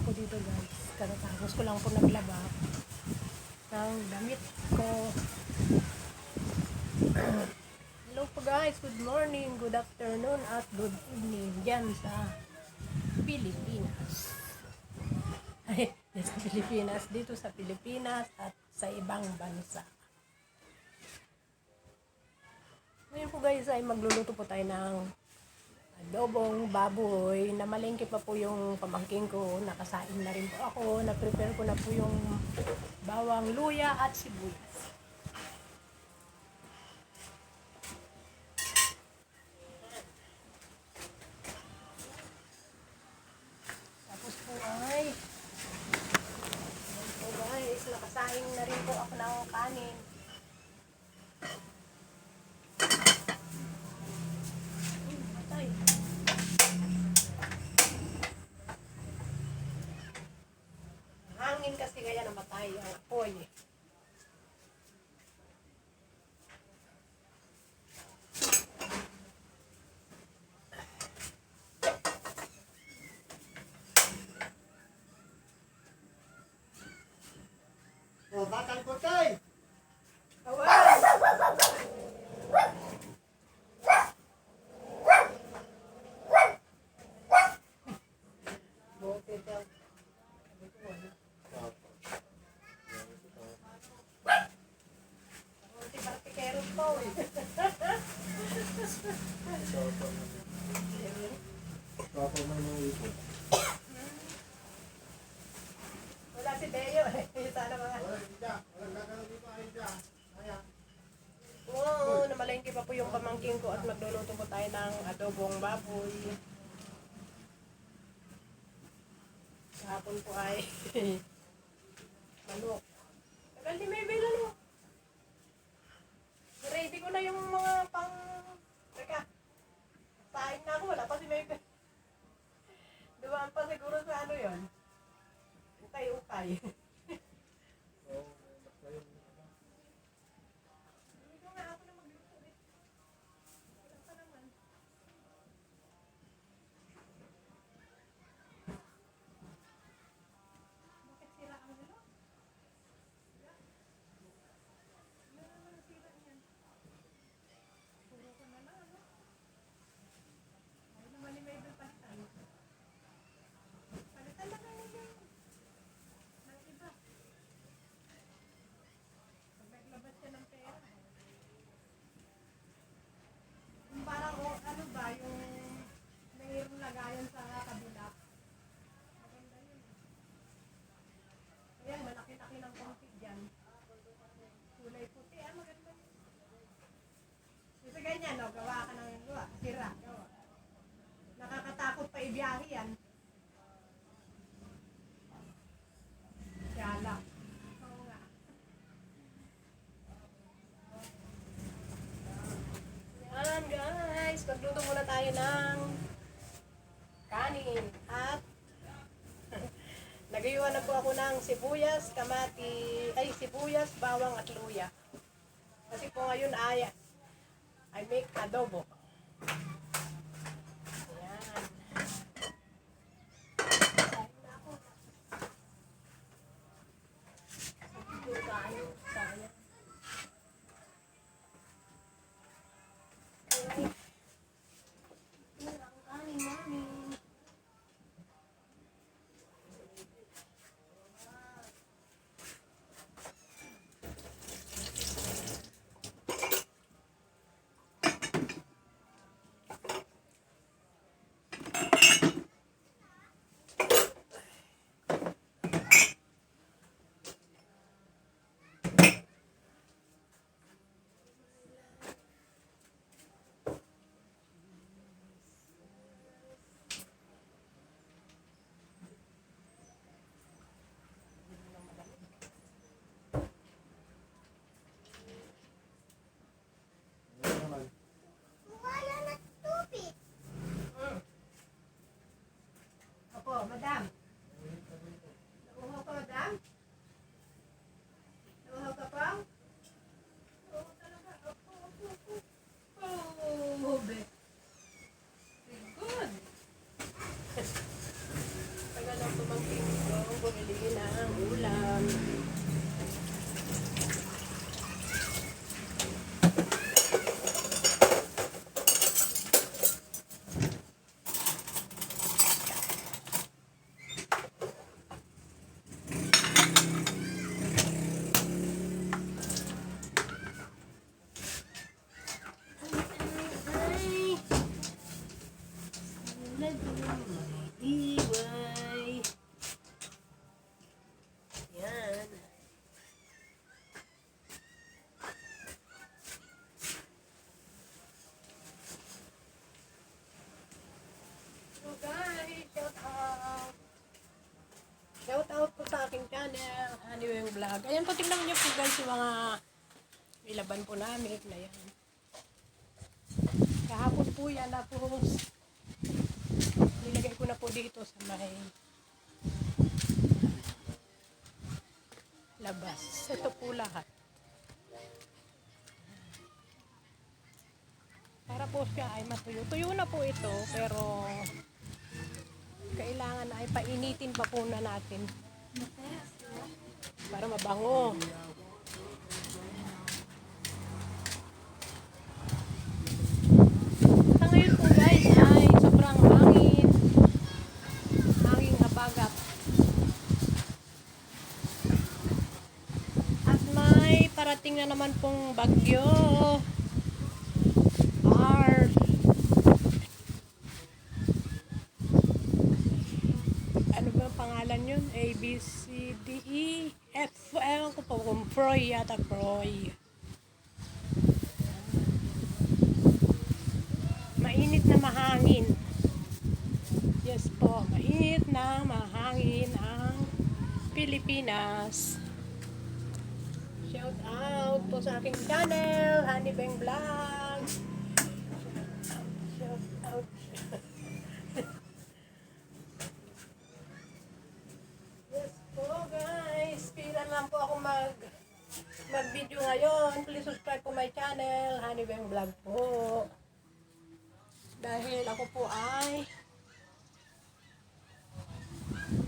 po dito guys. Katatapos ko lang po naglaba ng damit ko. Hello po guys, good morning, good afternoon at good evening dyan sa Pilipinas. Ay, sa Pilipinas, dito sa Pilipinas at sa ibang bansa. Ngayon po guys ay magluluto po tayo ng adobong baboy. Namalengke pa po yung pamangking ko. Nakasain na rin po ako. Na-prepare ko na po yung bawang, luya at sibuyas. Tapos po ay po guys, nakasain na rin po ako ng kanin. Hangin kasi kaya namatay ang apoy. Oh, bakal ko tay. Wala si Deo eh. Sana mga. Oo, namalengke pa po yung pamangking ko at magluluto po tayo ng adobong baboy. Kahapon po ay manok. Tagal di may bela no. Ready ko na yung mga pang... Teka, saing na ako, wala pa si Maybe. Dumaan pa siguro sa ano yon. Ukay-ukay. Parang ano ba, yung mayroong lagayan sa kabila. Maganda yun. Ayan, malaki-laki ng konti dyan. Kulay puti, maganda yun. Kasi ganyan, no, gawa ka ng sira. Gawa. Nakakatakot pa ibiyahe yan. Kaya lang. Oo nga. Yan guys, magluto muna tayo ng kanin at nagayuan na po ako ng sibuyas, sibuyas, bawang at luya. Kasi po ngayon ay I make adobo. Ayan. Sayang. Vlog. Ayan po, tingnan niyo po guys yung mga ilaban po namin na yan. Kahapon po yan, tapos nilagay ko na po dito sa may labas. Ito po lahat. Para po siya ay matuyo. Tuyo na po ito, pero kailangan ay painitin pa po na natin para mabango. Sa ngayon po guys ay sobrang hangin habagat. At may parating na naman pong bagyo. Ano ba ang pangalan yun? A, B, C, D, E, F. Ewan ko po kung Froy yata. Froy. Mainit na mahangin. Yes po. Mainit na mahangin ang Pilipinas. Shout out po sa aking channel, Honey Beng Vlog. Shout out. Yes po guys, pila lang po ako mag-video ngayon. Please subscribe po my channel, Honey Beng Vlog po. Dahil ako po ay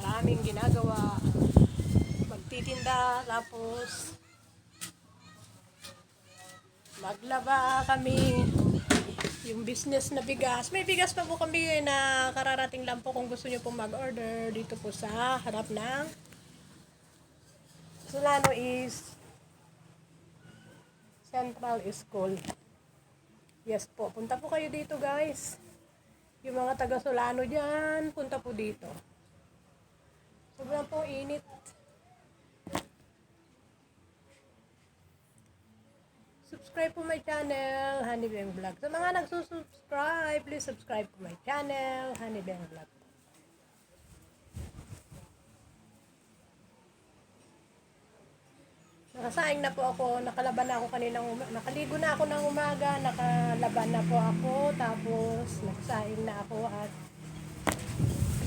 maraming ginagawa. Magtitinda, tapos maglaba kami. Yung business na bigas. May bigas pa po kami na kararating lang po kung gusto nyo po mag-order dito po sa harap ng Solano East Central School. Yes po. Punta po kayo dito guys. Yung mga taga Solano dyan, punta po dito. Sobrang po init. Subscribe po my channel, Honey Beng Vlog. Sa mga nagsusubscribe, please subscribe po my channel, Honey Beng Vlog. Nakasaing na po ako, nakalaban na ako kaninang nakaligo na ako ng umaga, nakalaban na po ako, tapos nagsaing na ako at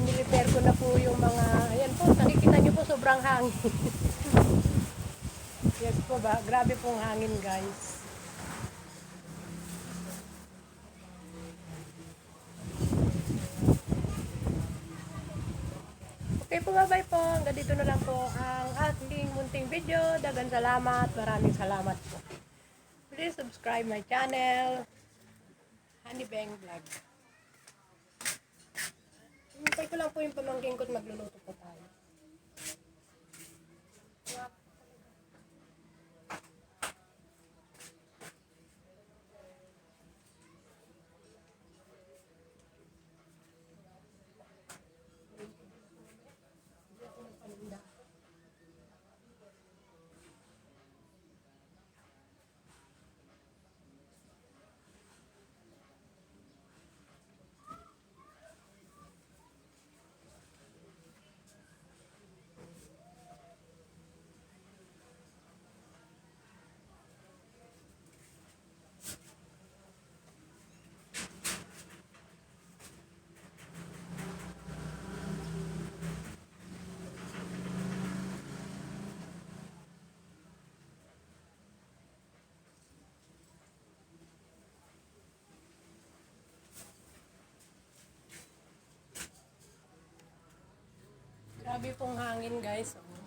niliper ko na po yung mga, ayan po, nakikita nyo po sobrang hangin. Yes po ba, grabe pong hangin guys. Okay po, bye-bye po. Hanggang dito na lang po ang ating munting video. Dagan salamat. Maraming salamat po. Please subscribe my channel, Honey Beng Vlog. Hintay ko lang po yung pamangking ko at magluluto po tayo. Grabe pong hangin guys. Oh.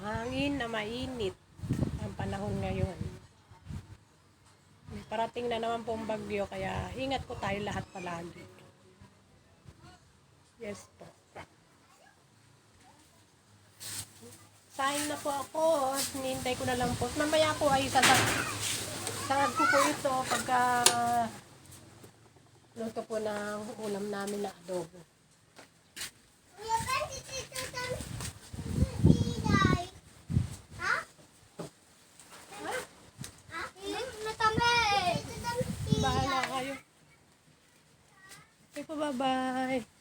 Hangin na mainit ang panahon ngayon. May parating na naman pong bagyo kaya ingat po tayo lahat palagi. Yes po. Saing na po ako at hinihintay ko na lang po. Mamaya po ay sangag ko po ito pagka luto po ng ulam namin na adobo. Bahala kayo. Okay po, bye-bye.